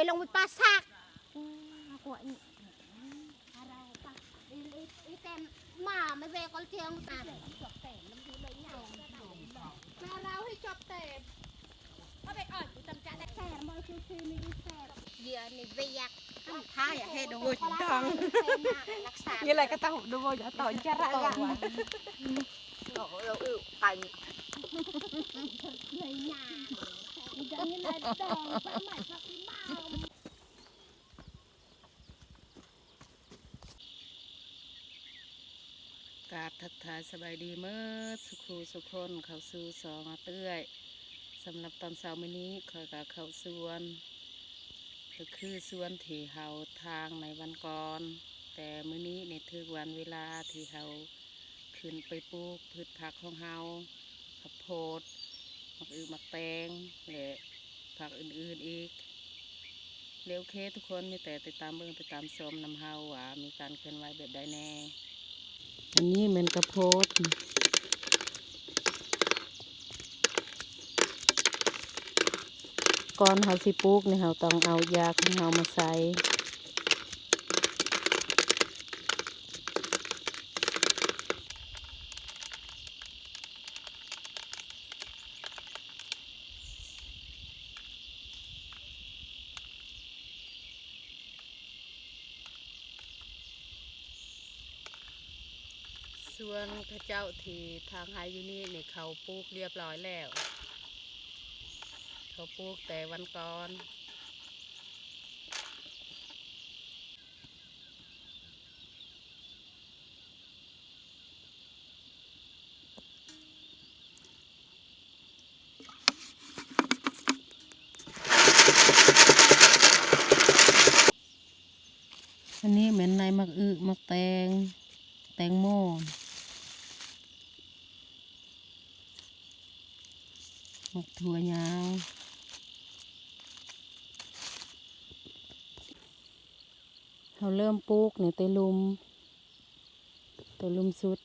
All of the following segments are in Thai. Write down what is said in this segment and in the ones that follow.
ลงไปปลาซักหัวนี่เราปลาอีเต็มมาไม่เวก็เทียงอ่ะจบเต็มมันคือเลยเนี่ยเราให้จบเต็มเขาไปอ่อยกูจำจะได้แซ่บมันคือไม่ได้แซ่บเยื่อในเวียกถ้าอยากให้ดูดังรักษาnhư là cái tao đúng rồi tao chả ra raเรากันเลยหนาจะนี่เลยดองไปใหม่พักที่บ้านกราบทักทายสบายดีเมื่อสุขูสุขคนเขาสู่สองเตื้อยสำหรับตอนเช้ามื้อนี้คอยกับเขาสวนก็คือสวนที่เฮาทางในวันก่อนแต่มื้อนี้ในถึงวันเวลาที่เฮาขึ้นไปปลูกพืชผักของเฮาข้าวโพดมักแตงและผักอื่นๆอีกเร็วเคทุกคนมีแต่ติดตามเบิ่งติดตามชมนำเฮาว่ามีการเคลื่อนไหวแบบใดแน่อันนี้เป็นกระโพดก่อนเฮาสิปลูกนี่เฮาต้องเอายาของเฮามาใส่ส่วนพระเจ้าที่ทางไฮอยู่นี่นี่เขาปลูกเรียบร้อยแล้วเขาปลูกแต่วันก่อนอันนี้เหมือนในมักแตงโมมักถั่วยาวเราเริ่มปลูกเนี่ยเตลุมสุด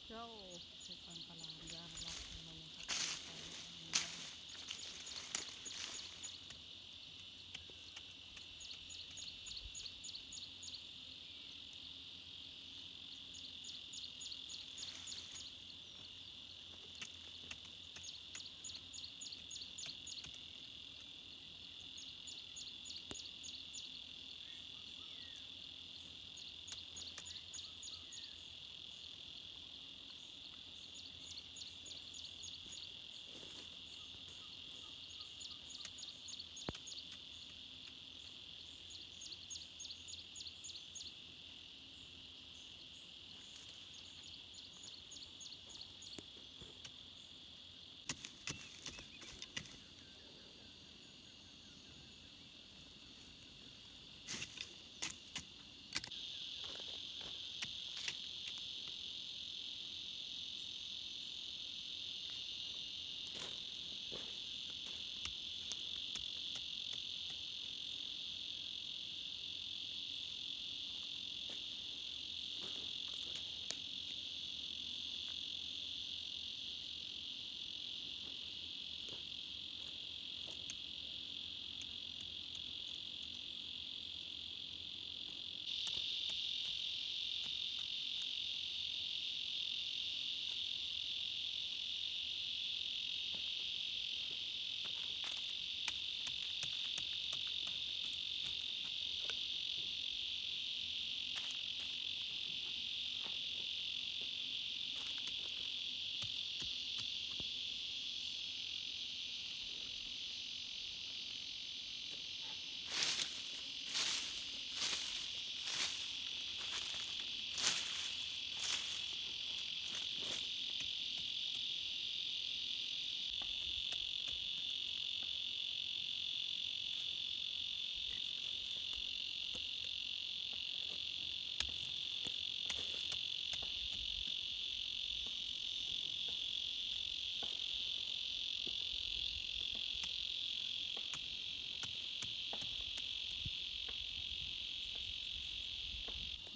เจ้าเป็นปังปลายาลัก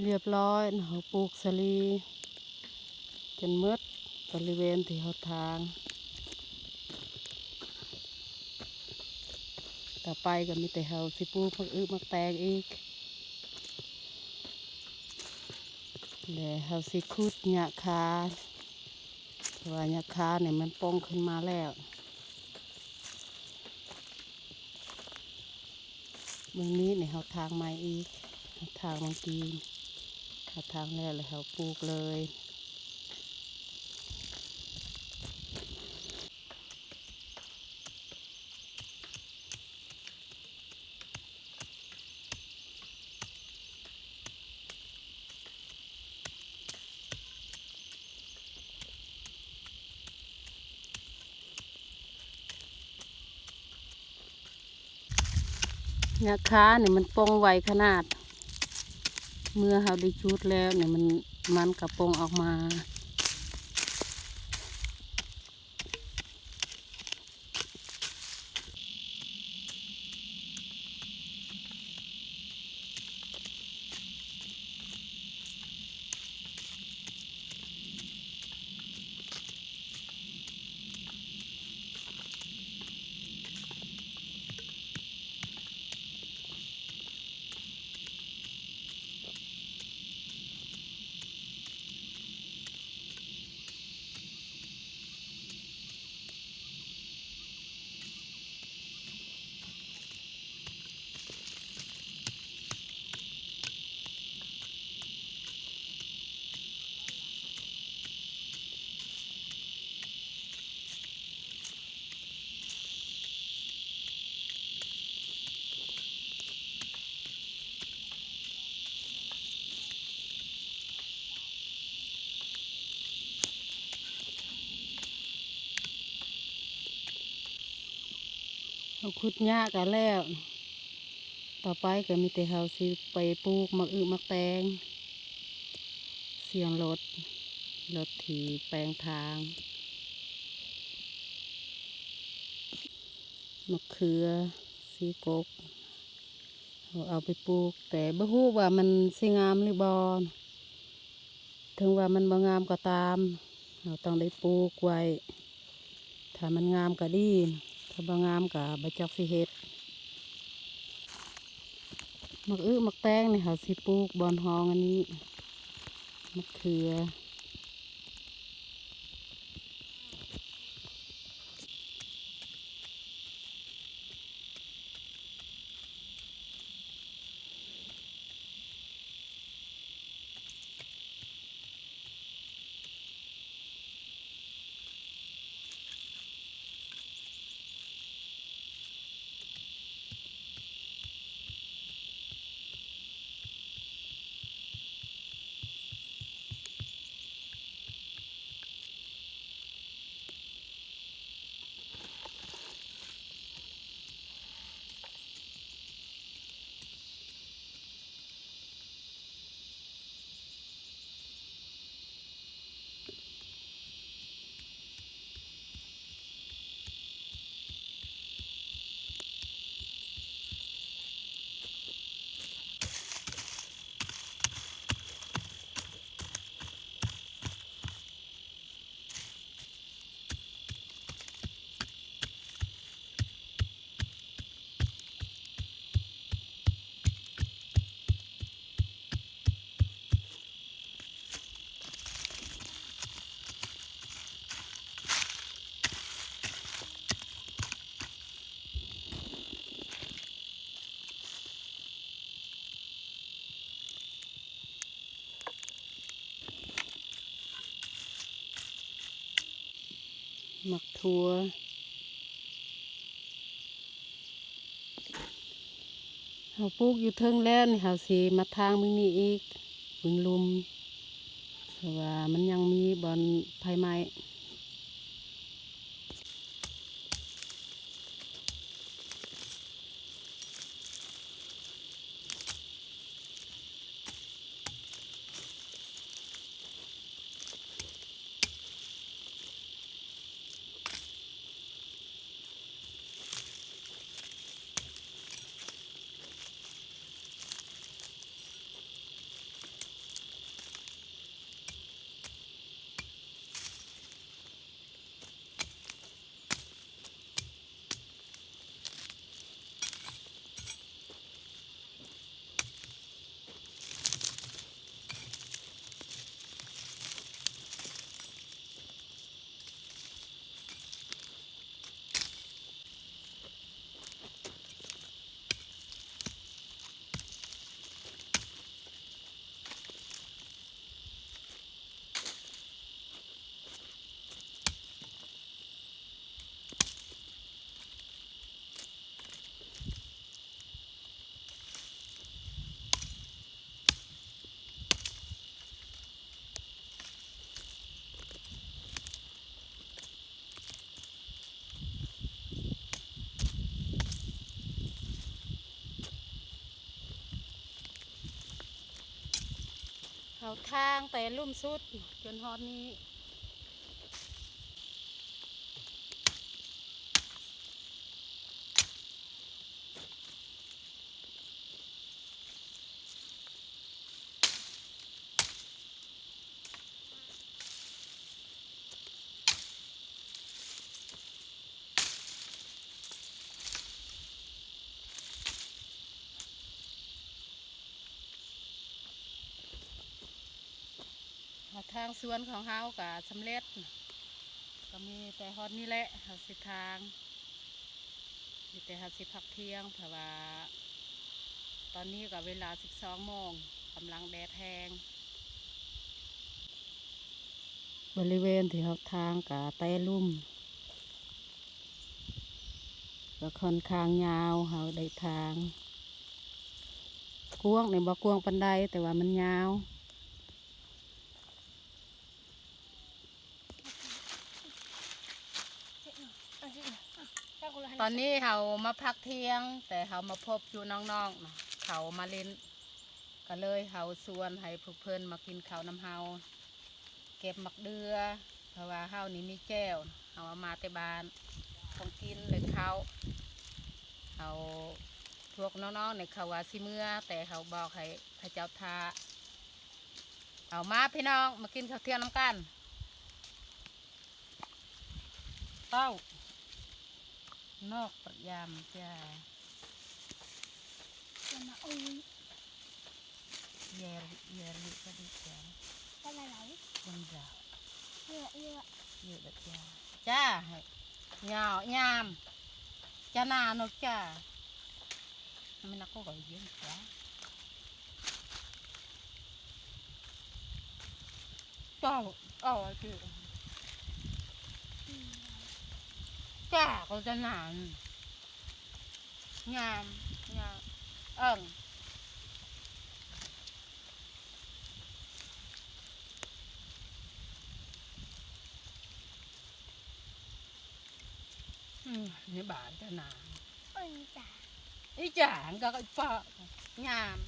เรียบร้อยเขาปลูกสลีจนหมดบริเวณที่เขาทางต่อไปก็มีแต่เขาสิปลูกมักอึมักแตงอีกแล้วเขาสิขุดหญ้าคาเพราะว่าหญ้าคาเนี่ยมันป่องขึ้นมาแล้วเมื่อนี้เนี่ยเขาทางใหม่อีกเขาทางเมื่อกี้เขาทางแล้วเลยเขาปลูกเลยหญ้าคาเนี่ยมันป่องไวขนาดเมื่อเขาได้ชุดแล้วเนี่ยมันกระป่องออกมาเขาขุดหญ้ากันแล้วต่อไปก็มีแต่เขาสิไปปลูกมักอึมักแตงเสียงรถถีแปลงทางมะเขือสีกกเอาไปปลูกแต่บ่ฮู้ว่ามันสิงามหรือบอถึงว่ามันบ่งามก็ตามเราต้องได้ปลูกไว้ถ้ามันงามก็ดีถ้าบ่งามก็บ่จักสิเฮ็ดมักอึมักแตงนี่เขาสิปลูกบอนหองอันนี้มะเขือมักทั่วเขาปลูกอยู่เทิงแล้วนี่เขาสิมาทางมึงนี่อีกบึงลุมเพราะว่ามันยังมีบอนไผ่ไม้ เขาทางแต่ลุ่มสุดจนฮอดนี้ทางสวนของเฮาก็สำเร็จก็มีแต่ฮอดนี่แหละเฮาสิทางมีแต่เฮาสิพักเที่ยงเพราะว่าตอนนี้ก็เวลา12 โมงกำลังแดดแห้งบริเวณที่เฮาทางก็แต่ลุ่มก็ค่อนข้างยาวเฮาได้ทางกว้างในบ่กว้างปานใดแต่ว่ามันยาวตอนนี้เขามาพักเที่ยงแต่เขามาพบอยู่น้องๆนะเขามาเล่นก็เลยเขาชวนให้พวกเพิ่นมากินข้าวน้ำเฮาเก็บมักเดือเพราะว่าเฮานี่มีแก้วเขาเอามาแต่บ้านต้องกินเลยเขาพวกน้องๆเนี่ยเขาว่าสิเมื่อแต่เขาบอกให้ข้าเจ้าทาเอามาพี่น้องมากินข้าวเที่ยงน้ำกันเต้านอกประยามจ้าเยริก็ดีจ้ายังดาวเยอะแบบจ้าเหงายามจ้านานกจ้าไม่นักก็ก่อยเยอะจ้าคือจ้าเขาจะนานงามนี่บานจะนานอีจ่างก็ปะงาม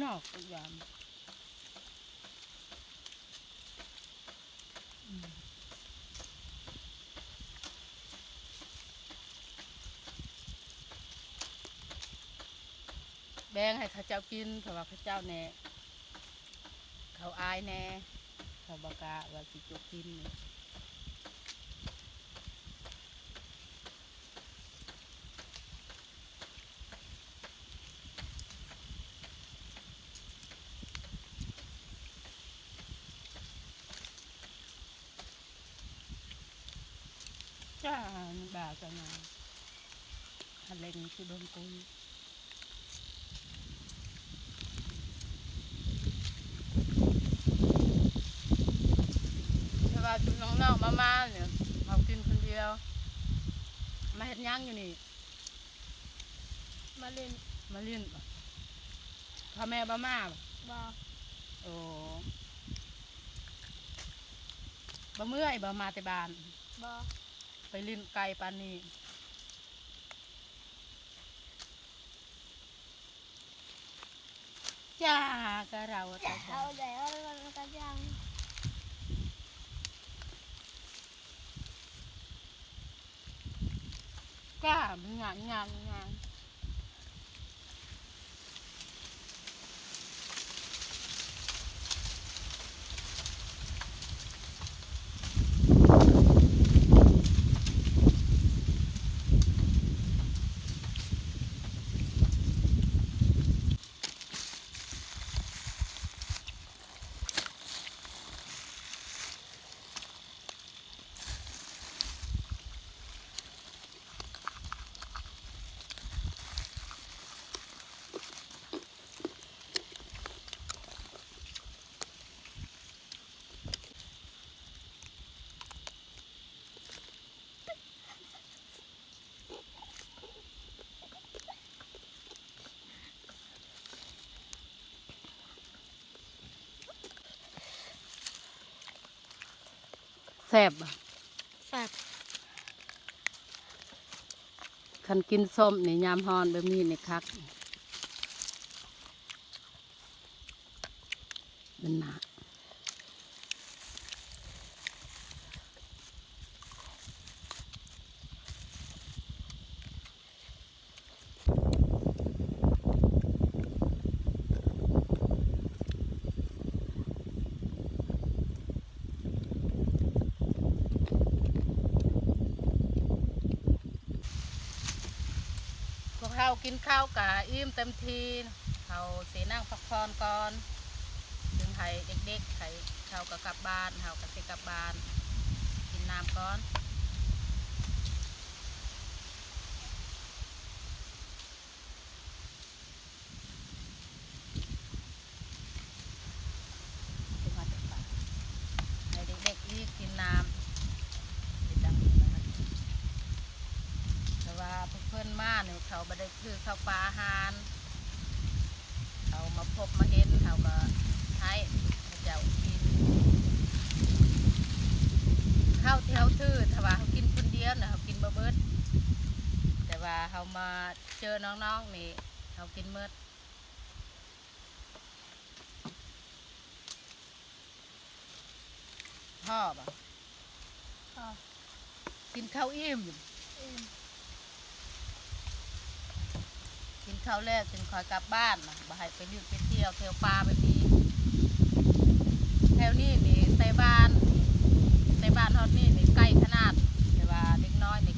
นอกก็ยามแบ่งให้ข้าเจ้ากินเพราะว่าข้าเจ้าเนี่ยเขาอายแน่เขาบอกกะว่าสิจกกินจ้าบ่าจะงานอะไรนี่คือโดนกุยแต่ว่าจุน้องๆมาเนี่ยเอากินคนเดียวมาเห็ดย่างอยู่นี่มาเล่นพ่อแม่บ้ามาโอ้บ่เมื่อยบ่มาแต่บ้านไปเล่นไก่ปานนี้จ้าก็เราแต่จ้าก้างานแซ่บคันกินส้มนี่ยามฮอนแบบนี้นี่คัก มันหนาพวกเรากินข้าวกะอิ่มเต็มทีเขาสีนั่งพักผ่อนก่อนถึงให้เด็กๆให้เขาก็กลับบ้านเขาก็สิกลับบ้านกินน้ำก่อนถึงมาจากป่าให้เด็กๆรีบกินน้ำติดดังนี้นะคะแต่ว่าเพื่อนๆมาเนี่ยเขาไม่ได้คือข้าวปลาอาหารเขามาพบมาเห็นเขาก็ให้เจ้ากินข้าวที่เขาซื้อถ้าว่าเขากินคนเดียวนะเขากินบ่เบิดแต่ว่าเขามาเจอน้องๆนี่เขากินเบิดพ่อบ่กินข้าวอิ่มกินข้าวแรกจึงคอยกลับบ้านนะบ่ให้ไปลืมไปเที่ยวเที่ยวปลาแบบนี้แถวนี้นี่ใส่บ้านฮอดนี่นี่ใกล้ขนาดแต่ว่าเด็กน้อยนี่